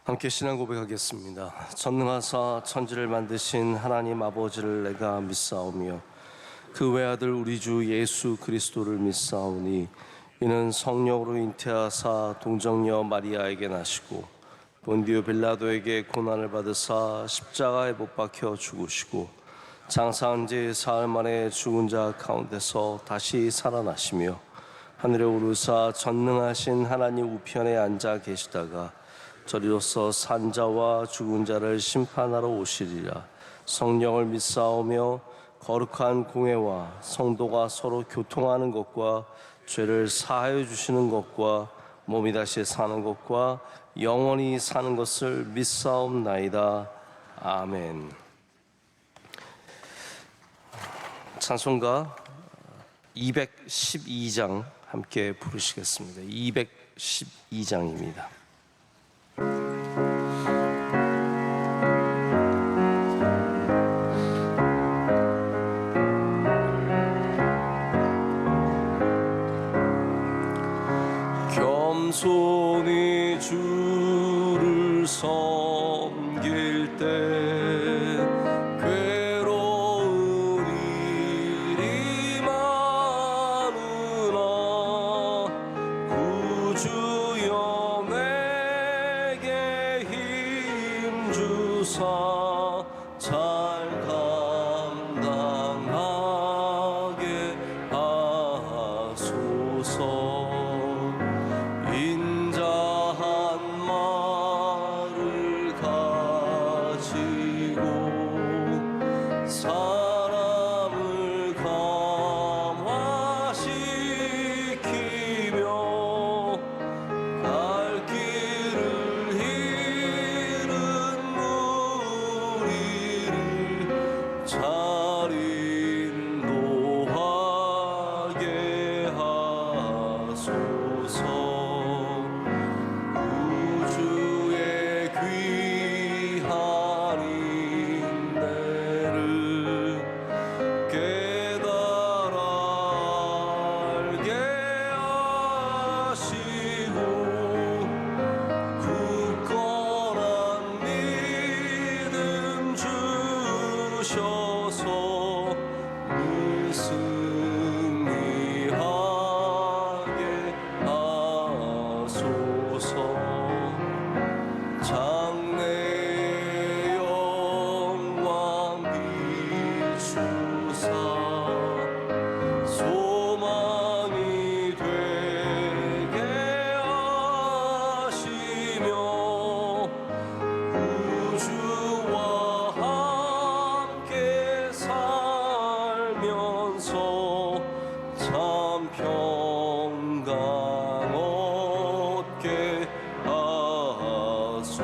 함께 신앙 고백하겠습니다. 전능하사 천지를 만드신 하나님 아버지를 내가 믿사오며 그 외아들 우리 주 예수 그리스도를 믿사오니 이는 성령으로 잉태하사 동정녀 마리아에게 나시고 본디오 빌라도에게 고난을 받으사 십자가에 못 박혀 죽으시고 장사한 지 사흘 만에 죽은 자 가운데서 다시 살아나시며 하늘에 오르사 전능하신 하나님 우편에 앉아 계시다가 저리로서 산자와 죽은 자를 심판하러 오시리라. 성령을 믿사오며 거룩한 공회와 성도가 서로 교통하는 것과 죄를 사하여 주시는 것과 몸이 다시 사는 것과 영원히 사는 것을 믿사옵나이다. 아멘. 찬송가 212장 함께 부르시겠습니다. 212장입니다. 겸손히 주를 섬길 때 괴로운 일이 많으나 구주여 내게 힘 주사 잘 감당하게 하소서. 인자한 말을 가지고 사람을 감화시키며 갈 길을 잃은 무리를 잘 인도하게 하소서. 장래 영광 비추사 소망이 되게 하시며 구주와 함께 살면서 참 평강 얻게 하소서.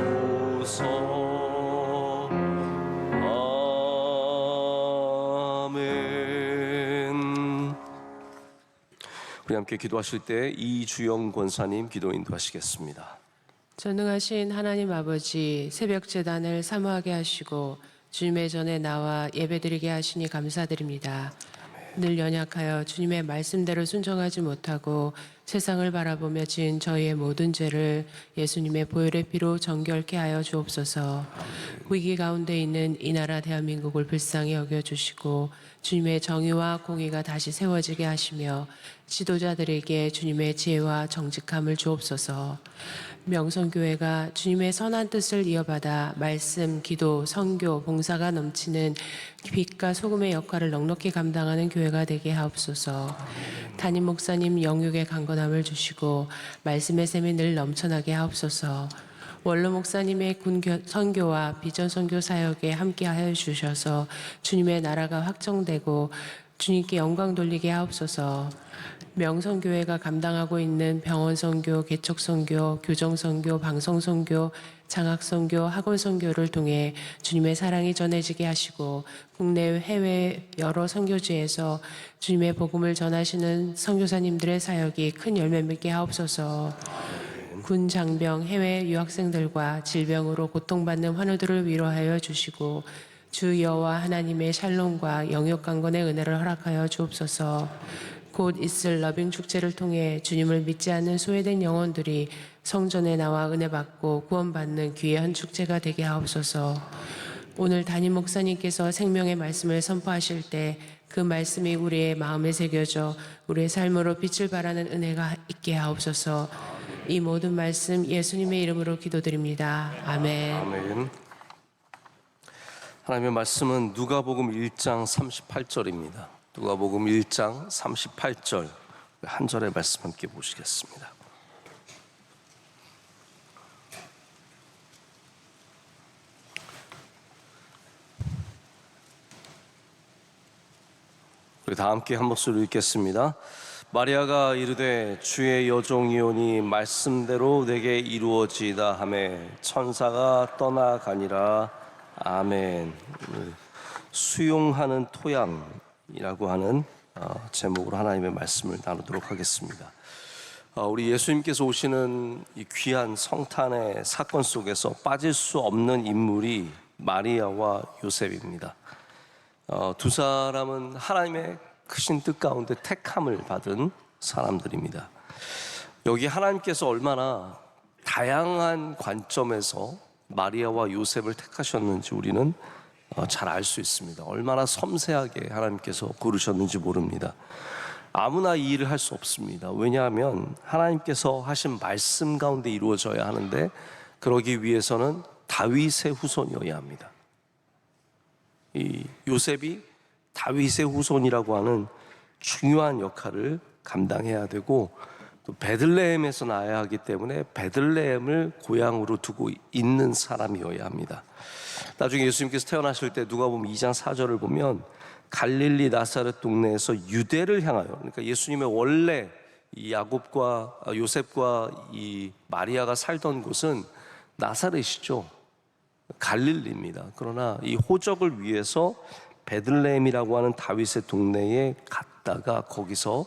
아멘. 우리 함께 기도하실 때 이주영 권사님 기도 인도하시겠습니다. 전능하신 하나님 아버지, 새벽 제단을 사모하게 하시고 주님의 전에 나와 예배드리게 하시니 감사드립니다. 늘 연약하여 주님의 말씀대로 순종하지 못하고 세상을 바라보며 지은 저희의 모든 죄를 예수님의 보혈의 피로 정결케 하여 주옵소서. 위기 가운데 있는 이 나라 대한민국을 불쌍히 여겨주시고 주님의 정의와 공의가 다시 세워지게 하시며 지도자들에게 주님의 지혜와 정직함을 주옵소서. 명성교회가 주님의 선한 뜻을 이어받아 말씀, 기도, 선교, 봉사가 넘치는 빛과 소금의 역할을 넉넉히 감당하는 교회가 되게 하옵소서. 담임 목사님 영육의 강건함을 주시고 말씀의 샘이 늘 넘쳐나게 하옵소서. 원로 목사님의 선교와 비전 선교 사역에 함께하여 주셔서 주님의 나라가 확정되고 주님께 영광 돌리게 하옵소서. 명성교회가 감당하고 있는 병원선교, 개척선교, 교정선교, 방송선교, 장학선교, 학원선교를 통해 주님의 사랑이 전해지게 하시고 국내 해외 여러 선교지에서 주님의 복음을 전하시는 선교사님들의 사역이 큰 열매 맺게 하옵소서. 군 장병 해외 유학생들과 질병으로 고통받는 환우들을 위로하여 주시고 주 여호와 하나님의 샬롬과 영육 강건의 은혜를 허락하여 주옵소서. 곧 있을 러빙 축제를 통해 주님을 믿지 않는 소외된 영혼들이 성전에 나와 은혜 받고 구원받는 귀한 축제가 되게 하옵소서. 오늘 담임 목사님께서 생명의 말씀을 선포하실 때 그 말씀이 우리의 마음에 새겨져 우리의 삶으로 빛을 발하는 은혜가 있게 하옵소서. 이 모든 말씀 예수님의 이름으로 기도드립니다. 아멘. 아멘. 하나님의 말씀은 누가복음 1장 38절입니다. 누가복음 1장 38절 한 절의 말씀 함께 보시겠습니다. 우리 다 함께 한 목소리로 읽겠습니다. 마리아가 이르되 주의 여종이오니 말씀대로 내게 이루어지이다 하매 천사가 떠나가니라. 아멘. 수용하는 토양이라고 하는 제목으로 하나님의 말씀을 나누도록 하겠습니다. 우리 예수님께서 오시는 이 귀한 성탄의 사건 속에서 빠질 수 없는 인물이 마리아와 요셉입니다. 두 사람은 하나님의 크신 뜻 가운데 택함을 받은 사람들입니다. 여기 하나님께서 얼마나 다양한 관점에서 마리아와 요셉을 택하셨는지 우리는 잘 알 수 있습니다. 얼마나 섬세하게 하나님께서 고르셨는지 모릅니다. 아무나 이 일을 할 수 없습니다. 왜냐하면 하나님께서 하신 말씀 가운데 이루어져야 하는데 그러기 위해서는 다윗의 후손이어야 합니다. 이 요셉이 다윗의 후손이라고 하는 중요한 역할을 감당해야 되고 또 베들레헴에서 나야 하기 때문에 베들레헴을 고향으로 두고 있는 사람이어야 합니다. 나중에 예수님께서 태어나실 때 누가복음 2장 4절을 보면 갈릴리 나사렛 동네에서 유대를 향하여, 그러니까 예수님의 원래 이 야곱과 요셉과 이 마리아가 살던 곳은 나사렛이죠. 갈릴리입니다. 그러나 이 호적을 위해서 베들레헴이라고 하는 다윗의 동네에 갔다가 거기서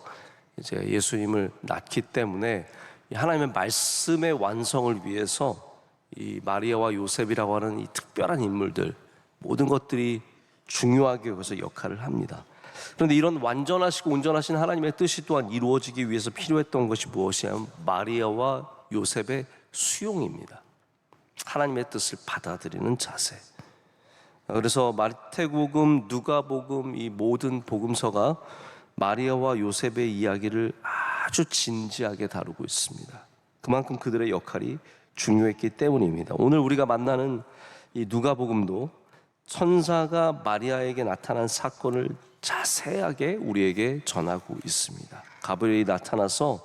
이제 예수님을 낳기 때문에 하나님의 말씀의 완성을 위해서 이 마리아와 요셉이라고 하는 이 특별한 인물들 모든 것들이 중요하게 여기서 역할을 합니다. 그런데 이런 완전하시고 온전하신 하나님의 뜻이 또한 이루어지기 위해서 필요했던 것이 무엇이냐면 마리아와 요셉의 수용입니다. 하나님의 뜻을 받아들이는 자세. 그래서 마태복음, 누가복음 이 모든 복음서가 마리아와 요셉의 이야기를 아주 진지하게 다루고 있습니다. 그만큼 그들의 역할이 중요했기 때문입니다. 오늘 우리가 만나는 이 누가복음도 천사가 마리아에게 나타난 사건을 자세하게 우리에게 전하고 있습니다. 가브리엘이 나타나서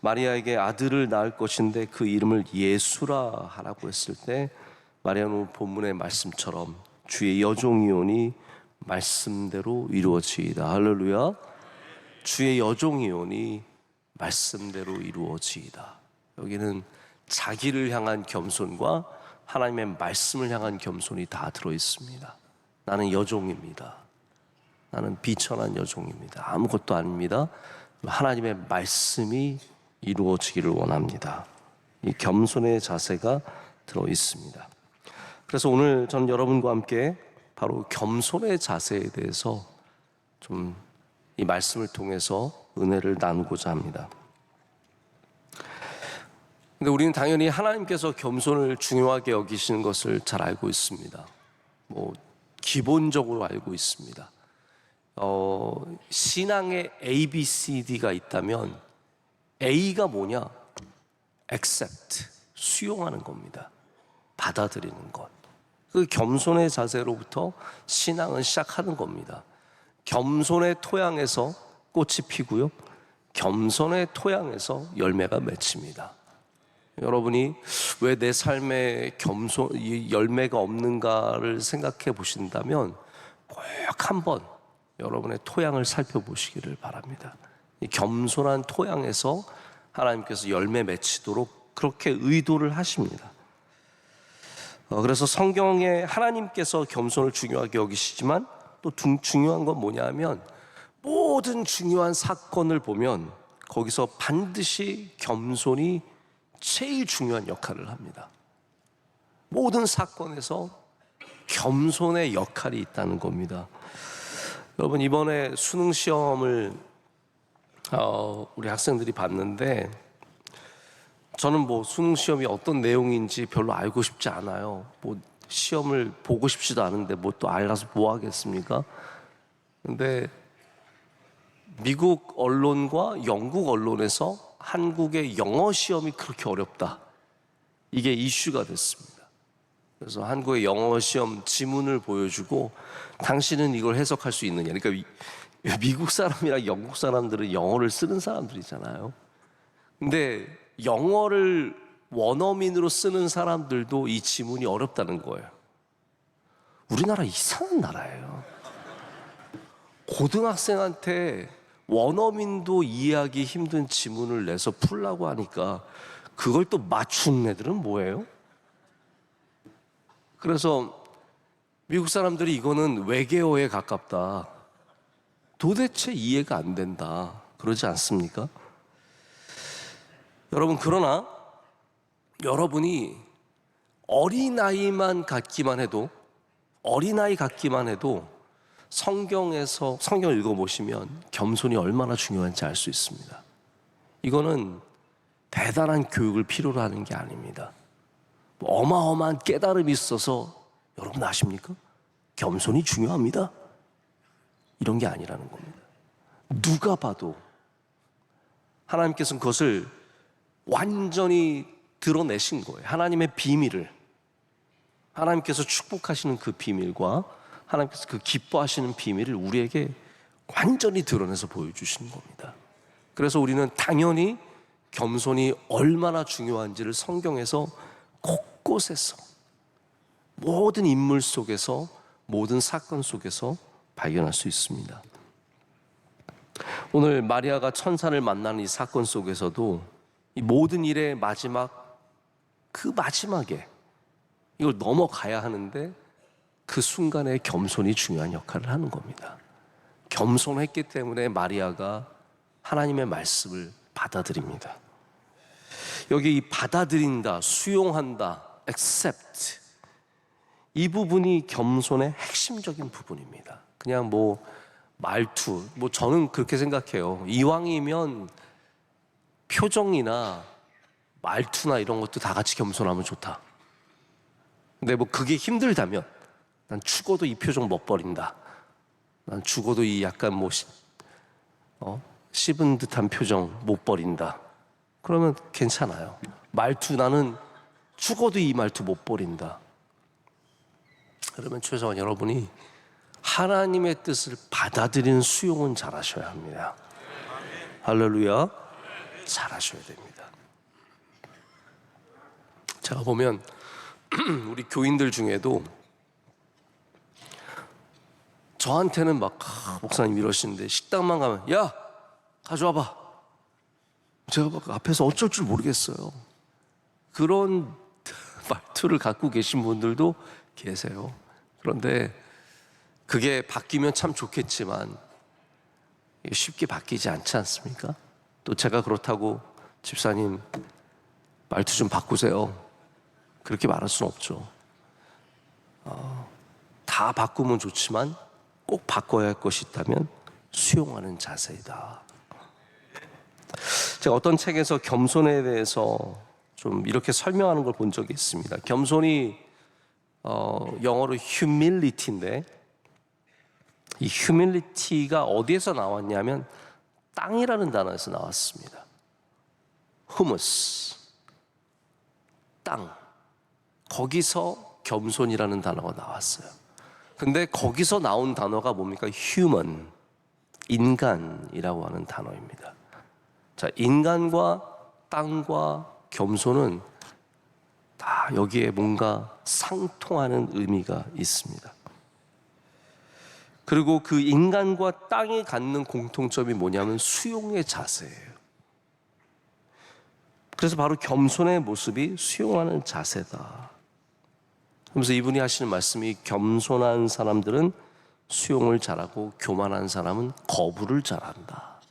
마리아에게 아들을 낳을 것인데 그 이름을 예수라 하라고 했을 때 마리아는 본문의 말씀처럼 주의 여종이오니 말씀대로 이루어지이다. 할렐루야. 주의 여종이오니 말씀대로 이루어지이다. 여기는 자기를 향한 겸손과 하나님의 말씀을 향한 겸손이 다 들어있습니다. 나는 여종입니다. 나는 비천한 여종입니다. 아무것도 아닙니다. 하나님의 말씀이 이루어지기를 원합니다. 이 겸손의 자세가 들어있습니다. 그래서 오늘 저는 여러분과 함께 바로 겸손의 자세에 대해서 좀 이 말씀을 통해서 은혜를 나누고자 합니다. 근데 우리는 당연히 하나님께서 겸손을 중요하게 여기시는 것을 잘 알고 있습니다. 기본적으로 알고 있습니다. 신앙에 A, B, C, D가 있다면 A가 뭐냐? accept, 수용하는 겁니다. 받아들이는 것. 그 겸손의 자세로부터 신앙은 시작하는 겁니다. 겸손의 토양에서 꽃이 피고요. 겸손의 토양에서 열매가 맺힙니다. 여러분이 왜 내 삶에 열매가 없는가를 생각해 보신다면 꼭 한번 여러분의 토양을 살펴보시기를 바랍니다. 이 겸손한 토양에서 하나님께서 열매 맺히도록 그렇게 의도를 하십니다. 그래서 성경에 하나님께서 겸손을 중요하게 여기시지만 또 중요한 건 뭐냐면 모든 중요한 사건을 보면 거기서 반드시 겸손이 제일 중요한 역할을 합니다. 모든 사건에서 겸손의 역할이 있다는 겁니다. 여러분 이번에 수능 시험을 우리 학생들이 봤는데 저는 뭐 수능 시험이 어떤 내용인지 별로 알고 싶지 않아요. 뭐 시험을 보고 싶지도 않은데 뭐 또 알아서 뭐 하겠습니까? 근데 미국 언론과 영국 언론에서 한국의 영어 시험이 그렇게 어렵다, 이게 이슈가 됐습니다. 그래서 한국의 영어 시험 지문을 보여주고 당신은 이걸 해석할 수 있느냐. 그러니까 미국 사람이랑 영국 사람들은 영어를 쓰는 사람들이잖아요. 근데 영어를 원어민으로 쓰는 사람들도 이 지문이 어렵다는 거예요. 우리나라 이상한 나라예요. 고등학생한테 원어민도 이해하기 힘든 지문을 내서 풀라고 하니까 그걸 또 맞추는 애들은 뭐예요? 그래서 미국 사람들이 이거는 외계어에 가깝다, 도대체 이해가 안 된다, 그러지 않습니까? 여러분, 그러나 여러분이 어린아이 같기만 해도 성경에서 성경을 읽어보시면 겸손이 얼마나 중요한지 알 수 있습니다. 이거는 대단한 교육을 필요로 하는 게 아닙니다. 어마어마한 깨달음이 있어서, 여러분 아십니까? 겸손이 중요합니다, 이런 게 아니라는 겁니다. 누가 봐도 하나님께서는 그것을 완전히 드러내신 거예요. 하나님의 비밀을, 하나님께서 축복하시는 그 비밀과 하나님께서 그 기뻐하시는 비밀을 우리에게 완전히 드러내서 보여주시는 겁니다. 그래서 우리는 당연히 겸손이 얼마나 중요한지를 성경에서 곳곳에서, 모든 인물 속에서, 모든 사건 속에서 발견할 수 있습니다. 오늘 마리아가 천사를 만나는 이 사건 속에서도 이 모든 일의 마지막, 그 마지막에 이걸 넘어가야 하는데 그 순간에 겸손이 중요한 역할을 하는 겁니다. 겸손했기 때문에 마리아가 하나님의 말씀을 받아들입니다. 여기 이 받아들인다, 수용한다, accept, 이 부분이 겸손의 핵심적인 부분입니다. 그냥 뭐 말투, 뭐 저는 그렇게 생각해요. 이왕이면 표정이나 말투나 이런 것도 다 같이 겸손하면 좋다. 근데 뭐 그게 힘들다면, 난 죽어도 이 표정 못 버린다, 난 죽어도 이 약간 뭐 씹은 듯한 표정 못 버린다, 그러면 괜찮아요. 말투, 나는 죽어도 이 말투 못 버린다, 그러면 최소한 여러분이 하나님의 뜻을 받아들이는 수용은 잘하셔야 합니다. 할렐루야, 잘하셔야 됩니다. 제가 보면 우리 교인들 중에도 저한테는 막 목사님 이러시는데 식당만 가면 야 가져와봐, 제가 막 앞에서 어쩔 줄 모르겠어요. 그런 말투를 갖고 계신 분들도 계세요. 그런데 그게 바뀌면 참 좋겠지만 쉽게 바뀌지 않지 않습니까? 또 제가 그렇다고 집사님 말투 좀 바꾸세요, 그렇게 말할 수는 없죠. 다 바꾸면 좋지만 꼭 바꿔야 할 것이 있다면 수용하는 자세이다. 제가 어떤 책에서 겸손에 대해서 좀 이렇게 설명하는 걸 본 적이 있습니다. 겸손이 영어로 humility인데, 이 humility가 어디에서 나왔냐면 땅이라는 단어에서 나왔습니다. humus, 땅, 거기서 겸손이라는 단어가 나왔어요. 근데 거기서 나온 단어가 뭡니까? human, 인간이라고 하는 단어입니다. 자, 인간과 땅과 겸손은 다 여기에 뭔가 상통하는 의미가 있습니다. 그리고 그 인간과 땅이 갖는 공통점이 뭐냐면 수용의 자세예요. 그래서 바로 겸손의 모습이 수용하는 자세다. 그래서 이분이 하시는 말씀이, 겸손한 사람들은 수용을 잘하고 교만한 사람은 거부를 잘한다,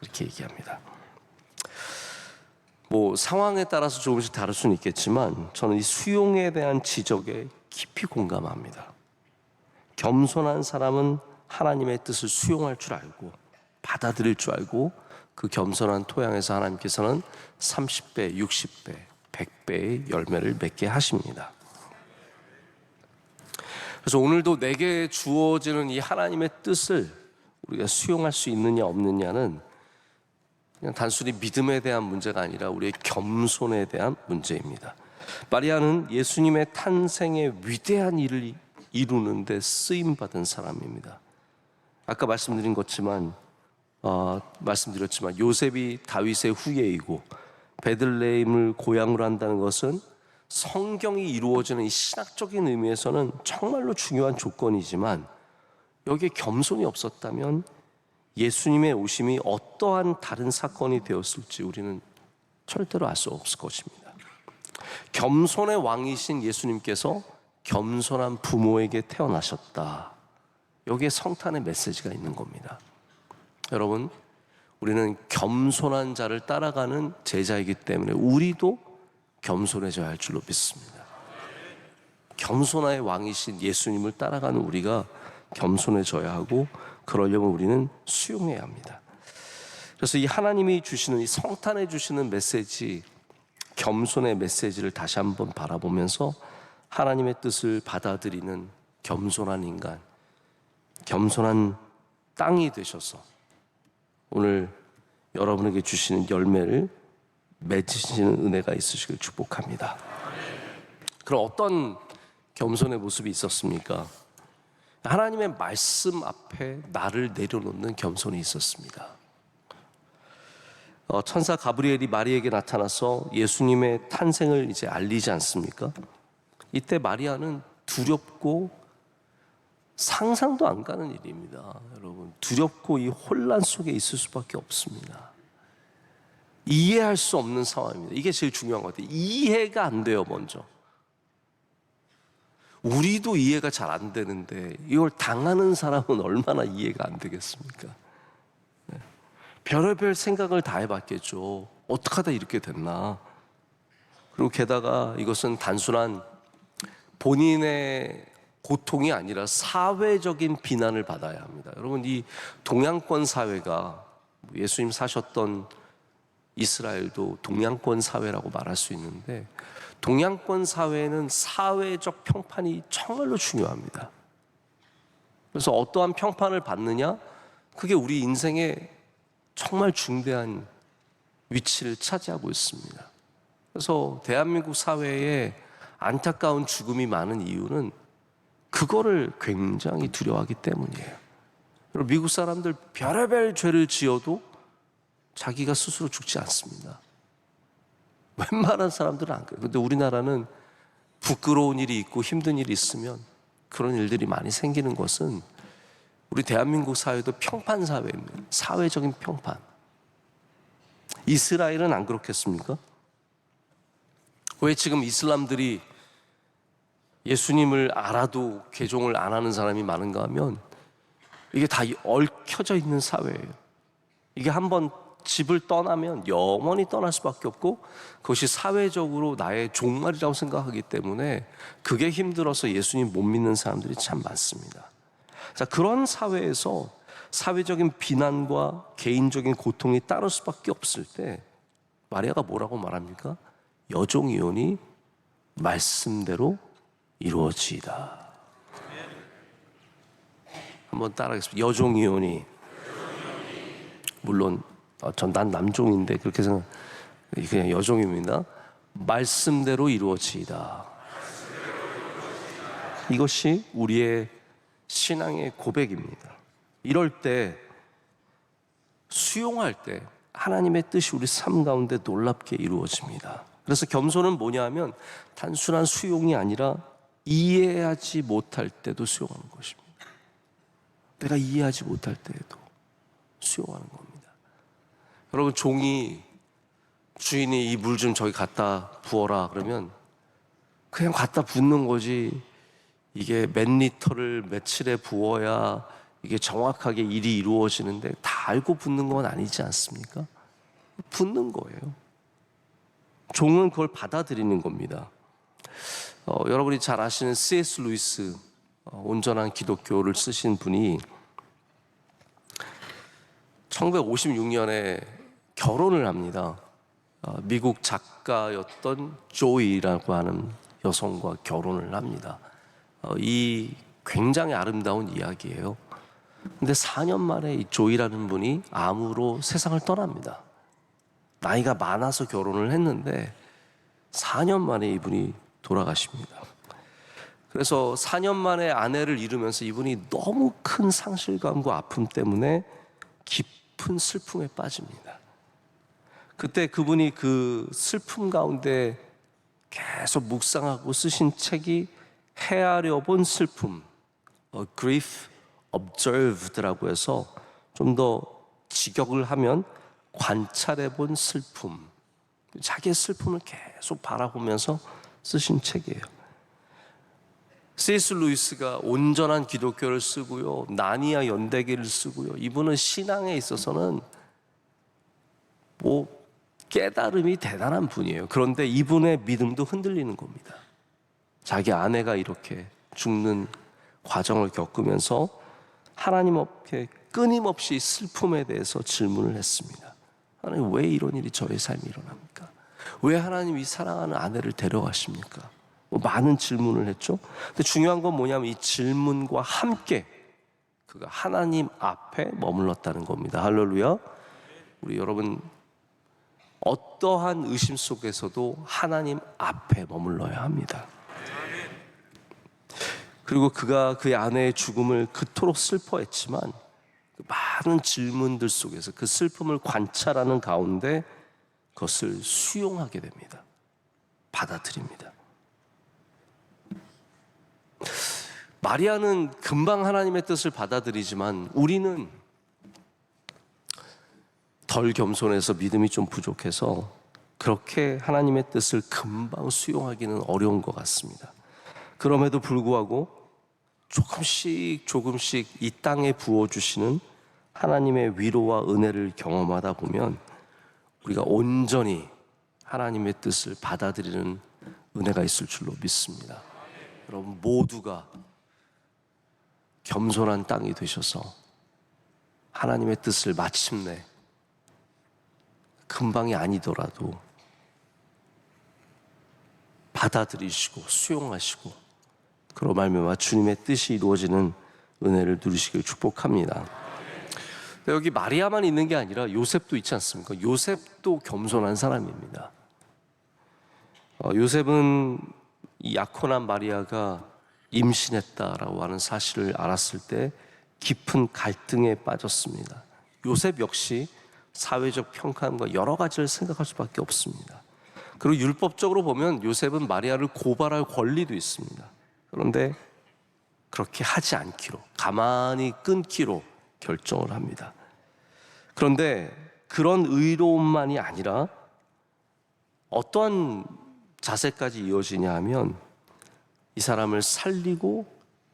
이렇게 얘기합니다. 뭐 상황에 따라서 조금씩 다를 수는 있겠지만 저는 이 수용에 대한 지적에 깊이 공감합니다. 겸손한 사람은 하나님의 뜻을 수용할 줄 알고 받아들일 줄 알고 그 겸손한 토양에서 하나님께서는 30배, 60배, 100배의 열매를 맺게 하십니다. 그래서 오늘도 내게 주어지는 이 하나님의 뜻을 우리가 수용할 수 있느냐 없느냐는 그냥 단순히 믿음에 대한 문제가 아니라 우리의 겸손에 대한 문제입니다. 마리아는 예수님의 탄생의 위대한 일을 이루는 데 쓰임받은 사람입니다. 아까 말씀드렸지만 요셉이 다윗의 후예이고 베들레헴을 고향으로 한다는 것은 성경이 이루어지는 이 신학적인 의미에서는 정말로 중요한 조건이지만 여기에 겸손이 없었다면 예수님의 오심이 어떠한 다른 사건이 되었을지 우리는 절대로 알 수 없을 것입니다. 겸손의 왕이신 예수님께서 겸손한 부모에게 태어나셨다. 여기에 성탄의 메시지가 있는 겁니다. 여러분, 우리는 겸손한 자를 따라가는 제자이기 때문에 우리도 겸손해져야 할 줄로 믿습니다. 겸손의 왕이신 예수님을 따라가는 우리가 겸손해져야 하고 그러려면 우리는 수용해야 합니다. 그래서 이 하나님이 주시는 이 성탄에 주시는 메시지, 겸손의 메시지를 다시 한번 바라보면서 하나님의 뜻을 받아들이는 겸손한 인간, 겸손한 땅이 되셔서 오늘 여러분에게 주시는 열매를 맺으시는 은혜가 있으시길 축복합니다. 그럼 어떤 겸손의 모습이 있었습니까? 하나님의 말씀 앞에 나를 내려놓는 겸손이 있었습니다. 천사 가브리엘이 마리아에게 나타나서 예수님의 탄생을 이제 알리지 않습니까? 이때 마리아는 두렵고 상상도 안 가는 일입니다. 여러분, 두렵고 이 혼란 속에 있을 수밖에 없습니다. 이해할 수 없는 상황입니다. 이게 제일 중요한 것 같아요. 이해가 안 돼요, 먼저. 우리도 이해가 잘 안 되는데 이걸 당하는 사람은 얼마나 이해가 안 되겠습니까? 별의별 생각을 다 해봤겠죠. 어떻게 하다 이렇게 됐나? 그리고 게다가 이것은 단순한 본인의 고통이 아니라 사회적인 비난을 받아야 합니다. 여러분, 이 동양권 사회가 예수님 사셨던 이스라엘도 동양권 사회라고 말할 수 있는데 동양권 사회는 사회적 평판이 정말로 중요합니다. 그래서 어떠한 평판을 받느냐? 그게 우리 인생에 정말 중대한 위치를 차지하고 있습니다. 그래서 대한민국 사회에 안타까운 죽음이 많은 이유는 그거를 굉장히 두려워하기 때문이에요. 미국 사람들 별의별 죄를 지어도 자기가 스스로 죽지 않습니다. 웬만한 사람들은 안 그래요. 그런데 우리나라는 부끄러운 일이 있고 힘든 일이 있으면 그런 일들이 많이 생기는 것은 우리 대한민국 사회도 평판 사회입니다. 사회적인 평판. 이스라엘은 안 그렇겠습니까? 왜 지금 이슬람들이 예수님을 알아도 개종을 안 하는 사람이 많은가 하면 이게 다 얽혀져 있는 사회예요. 이게 한번 집을 떠나면 영원히 떠날 수밖에 없고 그것이 사회적으로 나의 종말이라고 생각하기 때문에 그게 힘들어서 예수님 못 믿는 사람들이 참 많습니다. 자, 그런 사회에서 사회적인 비난과 개인적인 고통이 따를 수밖에 없을 때 마리아가 뭐라고 말합니까? 여종이오니 말씀대로 이루어지이다. 한번 따라하겠습니다. 여종이오니. 물론 난 남종인데 그렇게 생각, 그냥 여종입니다. 말씀대로 이루어지이다. 이것이 우리의 신앙의 고백입니다. 이럴 때 수용할 때 하나님의 뜻이 우리 삶 가운데 놀랍게 이루어집니다. 그래서 겸손은 뭐냐 하면 단순한 수용이 아니라 이해하지 못할 때도 수용하는 것입니다. 내가 이해하지 못할 때에도 수용하는 겁니다. 여러분, 종이 주인이 이 물 좀 저기 갖다 부어라 그러면 그냥 갖다 붓는 거지, 이게 몇 리터를 며칠에 부어야 이게 정확하게 일이 이루어지는데 다 알고 붓는 건 아니지 않습니까? 붓는 거예요. 종은 그걸 받아들이는 겁니다. 여러분이 잘 아시는 C.S. 루이스, 온전한 기독교를 쓰신 분이 1956년에 결혼을 합니다. 미국 작가였던 조이라고 하는 여성과 결혼을 합니다. 이 굉장히 아름다운 이야기예요. 근데 4년 만에 이 조이라는 분이 암으로 세상을 떠납니다. 나이가 많아서 결혼을 했는데 4년 만에 이분이 돌아가십니다. 그래서 4년 만에 아내를 잃으면서 이분이 너무 큰 상실감과 아픔 때문에 깊은 슬픔에 빠집니다. 그때 그분이 그 슬픔 가운데 계속 묵상하고 쓰신 책이 헤아려 본 슬픔, Grief Observed라고 해서 좀 더 직역을 하면 관찰해 본 슬픔, 자기의 슬픔을 계속 바라보면서 쓰신 책이에요. C.S. 루이스가 온전한 기독교를 쓰고요, 나니아 연대기를 쓰고요. 이분은 신앙에 있어서는 깨달음이 대단한 분이에요. 그런데 이분의 믿음도 흔들리는 겁니다. 자기 아내가 이렇게 죽는 과정을 겪으면서 하나님 앞에 끊임없이 슬픔에 대해서 질문을 했습니다. 하나님, 왜 이런 일이 저의 삶에 일어납니까? 왜 하나님 이 사랑하는 아내를 데려가십니까? 많은 질문을 했죠. 근데 중요한 건 뭐냐면 이 질문과 함께 그가 하나님 앞에 머물렀다는 겁니다. 할렐루야. 우리 여러분, 어떠한 의심 속에서도 하나님 앞에 머물러야 합니다. 그리고 그가 그의 아내의 죽음을 그토록 슬퍼했지만 그 많은 질문들 속에서 그 슬픔을 관찰하는 가운데 그것을 수용하게 됩니다. 받아들입니다. 마리아는 금방 하나님의 뜻을 받아들이지만 우리는 덜 겸손해서 믿음이 좀 부족해서 그렇게 하나님의 뜻을 금방 수용하기는 어려운 것 같습니다. 그럼에도 불구하고 조금씩 이 땅에 부어주시는 하나님의 위로와 은혜를 경험하다 보면 우리가 온전히 하나님의 뜻을 받아들이는 은혜가 있을 줄로 믿습니다. 여러분 모두가 겸손한 땅이 되셔서 하나님의 뜻을 마침내 금방이 아니더라도 받아들이시고 수용하시고 그로 말미암아 주님의 뜻이 이루어지는 은혜를 누리시길 축복합니다. 여기 마리아만 있는 게 아니라 요셉도 있지 않습니까? 요셉도 겸손한 사람입니다. 요셉은 이 약혼한 마리아가 임신했다라고 하는 사실을 알았을 때 깊은 갈등에 빠졌습니다. 요셉 역시 사회적 평가함과 여러 가지를 생각할 수밖에 없습니다. 그리고 율법적으로 보면 요셉은 마리아를 고발할 권리도 있습니다. 그런데 그렇게 하지 않기로, 가만히 끊기로 결정을 합니다. 그런데 그런 의로움만이 아니라 어떠한 자세까지 이어지냐 하면 이 사람을 살리고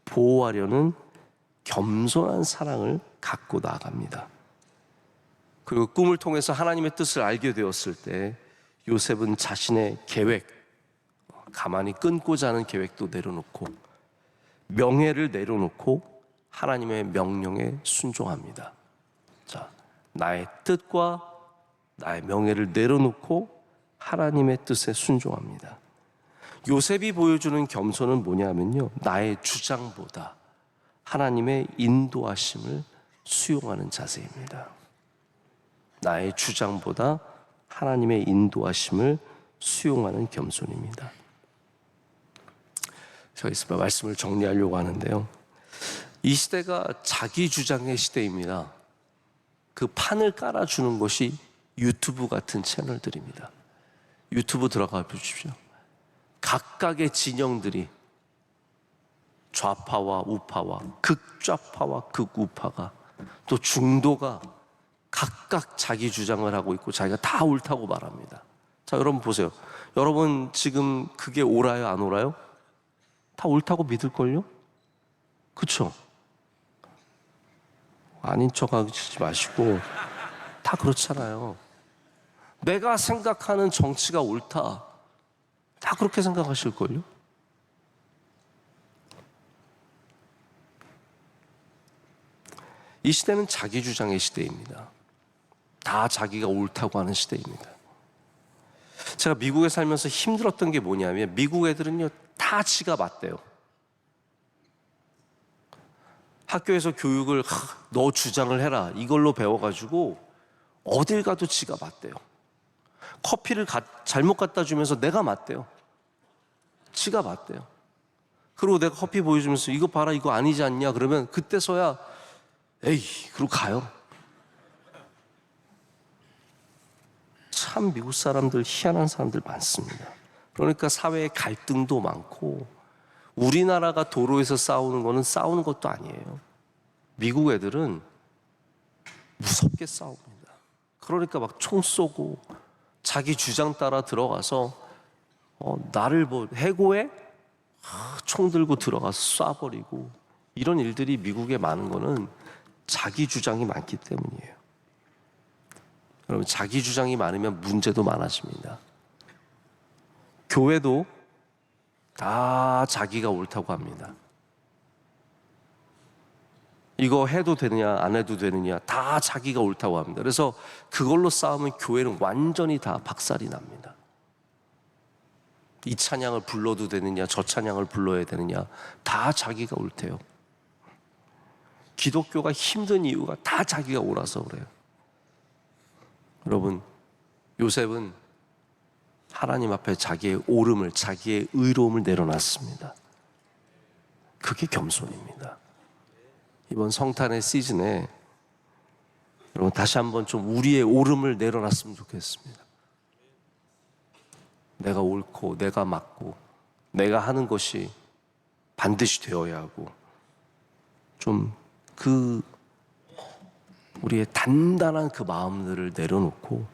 보호하려는 겸손한 사랑을 갖고 나아갑니다. 그리고 꿈을 통해서 하나님의 뜻을 알게 되었을 때 요셉은 자신의 계획, 가만히 끊고자 하는 계획도 내려놓고 명예를 내려놓고 하나님의 명령에 순종합니다. 자, 나의 뜻과 나의 명예를 내려놓고 하나님의 뜻에 순종합니다. 요셉이 보여주는 겸손은 뭐냐면요, 나의 주장보다 하나님의 인도하심을 수용하는 자세입니다. 나의 주장보다 하나님의 인도하심을 수용하는 겸손입니다. 제가 있으면 말씀을 정리하려고 하는데요, 이 시대가 자기 주장의 시대입니다. 그 판을 깔아주는 것이 유튜브 같은 채널들입니다. 유튜브 들어가 보십시오. 각각의 진영들이 좌파와 우파와 극좌파와 극우파가 또 중도가 각각 자기 주장을 하고 있고 자기가 다 옳다고 말합니다. 자, 여러분 보세요. 여러분 지금 그게 옳아요, 안 옳아요? 다 옳다고 믿을걸요? 그렇죠? 아닌 척하지 마시고 다 그렇잖아요. 내가 생각하는 정치가 옳다, 다 그렇게 생각하실걸요? 이 시대는 자기 주장의 시대입니다. 다 자기가 옳다고 하는 시대입니다. 제가 미국에 살면서 힘들었던 게 뭐냐면 미국 애들은요 다 지가 맞대요. 학교에서 교육을 너 주장을 해라 이걸로 배워가지고 어딜 가도 지가 맞대요. 커피를 잘못 갖다 주면서 내가 맞대요. 지가 맞대요. 그리고 내가 커피 보여주면서 이거 봐라 이거 아니지 않냐 그러면 그때서야 에이 그러고 가요. 참 미국 사람들 희한한 사람들 많습니다. 그러니까 사회에 갈등도 많고 우리나라가 도로에서 싸우는 거는 싸우는 것도 아니에요. 미국 애들은 무섭게 싸웁니다. 그러니까 막 총 쏘고 자기 주장 따라 들어가서 나를 뭐 해고해? 총 들고 들어가서 쏴버리고 이런 일들이 미국에 많은 거는 자기 주장이 많기 때문이에요. 여러분 자기 주장이 많으면 문제도 많아집니다. 교회도 다 자기가 옳다고 합니다. 이거 해도 되느냐 안 해도 되느냐 다 자기가 옳다고 합니다. 그래서 그걸로 싸우면 교회는 완전히 다 박살이 납니다. 이 찬양을 불러도 되느냐 저 찬양을 불러야 되느냐 다 자기가 옳대요. 기독교가 힘든 이유가 다 자기가 옳아서 그래요. 여러분 요셉은 하나님 앞에 자기의 옳음을 자기의 의로움을 내려놨습니다. 그게 겸손입니다. 이번 성탄의 시즌에 여러분 다시 한번 좀 우리의 옳음을 내려놨으면 좋겠습니다. 내가 옳고 내가 맞고 내가 하는 것이 반드시 되어야 하고 좀 그 우리의 단단한 그 마음들을 내려놓고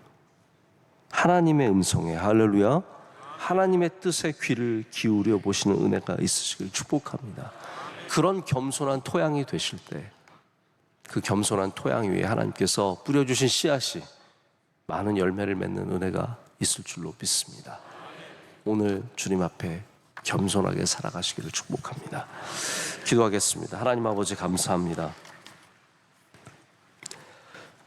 하나님의 음성에 할렐루야 하나님의 뜻에 귀를 기울여 보시는 은혜가 있으시길 축복합니다. 그런 겸손한 토양이 되실 때 그 겸손한 토양 위에 하나님께서 뿌려주신 씨앗이 많은 열매를 맺는 은혜가 있을 줄로 믿습니다. 오늘 주님 앞에 겸손하게 살아가시기를 축복합니다. 기도하겠습니다. 하나님 아버지 감사합니다.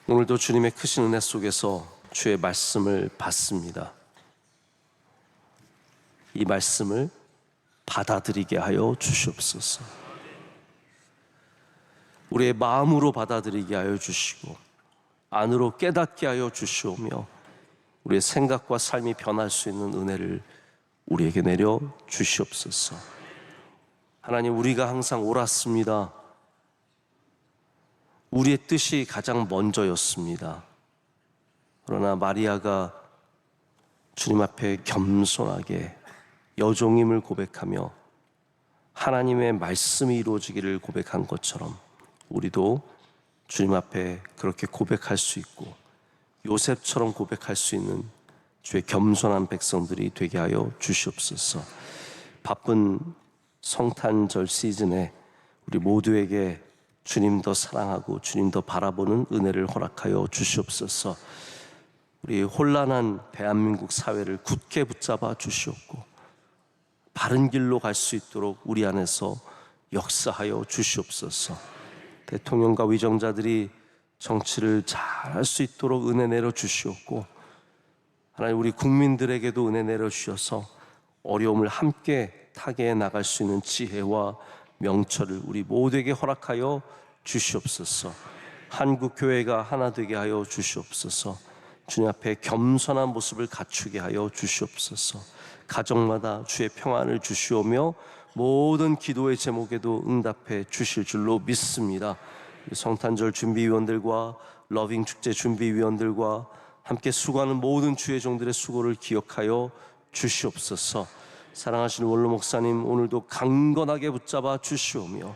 오늘도 주님의 크신 은혜 속에서 주의 말씀을 받습니다. 이 말씀을 받아들이게 하여 주시옵소서. 우리의 마음으로 받아들이게 하여 주시고 안으로 깨닫게 하여 주시오며 우리의 생각과 삶이 변할 수 있는 은혜를 우리에게 내려 주시옵소서. 하나님 우리가 항상 옳았습니다. 우리의 뜻이 가장 먼저였습니다. 그러나 마리아가 주님 앞에 겸손하게 여종임을 고백하며 하나님의 말씀이 이루어지기를 고백한 것처럼 우리도 주님 앞에 그렇게 고백할 수 있고 요셉처럼 고백할 수 있는 주의 겸손한 백성들이 되게 하여 주시옵소서. 바쁜 성탄절 시즌에 우리 모두에게 주님 더 사랑하고 주님 더 바라보는 은혜를 허락하여 주시옵소서. 우리 혼란한 대한민국 사회를 굳게 붙잡아 주시옵고 바른 길로 갈 수 있도록 우리 안에서 역사하여 주시옵소서. 대통령과 위정자들이 정치를 잘할 수 있도록 은혜 내려 주시옵고 하나님 우리 국민들에게도 은혜 내려 주셔서 어려움을 함께 타개해 나갈 수 있는 지혜와 명철을 우리 모두에게 허락하여 주시옵소서. 한국 교회가 하나 되게 하여 주시옵소서. 주님 앞에 겸손한 모습을 갖추게 하여 주시옵소서. 가정마다 주의 평안을 주시오며 모든 기도의 제목에도 응답해 주실 줄로 믿습니다. 성탄절 준비위원들과 러빙 축제 준비위원들과 함께 수고하는 모든 주의 종들의 수고를 기억하여 주시옵소서. 사랑하시는 원로 목사님 오늘도 강건하게 붙잡아 주시오며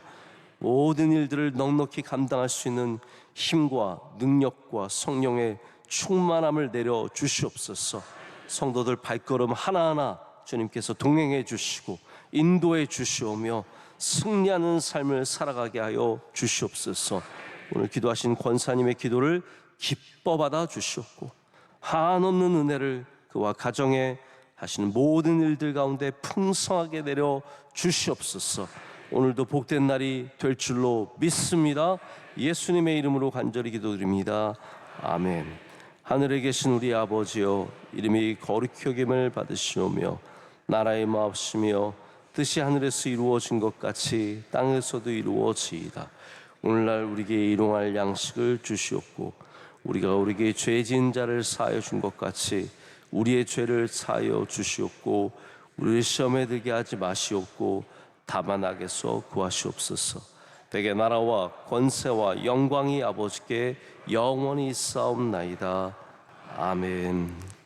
모든 일들을 넉넉히 감당할 수 있는 힘과 능력과 성령의 충만함을 내려 주시옵소서. 성도들 발걸음 하나하나 주님께서 동행해 주시고 인도해 주시오며 승리하는 삶을 살아가게 하여 주시옵소서. 오늘 기도하신 권사님의 기도를 기뻐 받아 주시옵고 한없는 은혜를 그와 가정에 하시는 모든 일들 가운데 풍성하게 내려 주시옵소서. 오늘도 복된 날이 될 줄로 믿습니다. 예수님의 이름으로 간절히 기도드립니다. 아멘. 하늘에 계신 우리 아버지여, 이름이 거룩히 여김을 받으시오며 나라의 마옵시며 뜻이 하늘에서 이루어진 것 같이 땅에서도 이루어지이다. 오늘날 우리에게 일용할 양식을 주시옵고 우리가 우리에게 죄 지은 자를 사하여 준 것 같이 우리의 죄를 사하여 주시옵고 우리를 시험에 들게 하지 마시옵고 다만 악에서 구하시옵소서. 대개 나라와 권세와 영광이 아버지께 영원히 있사옵나이다. 아멘.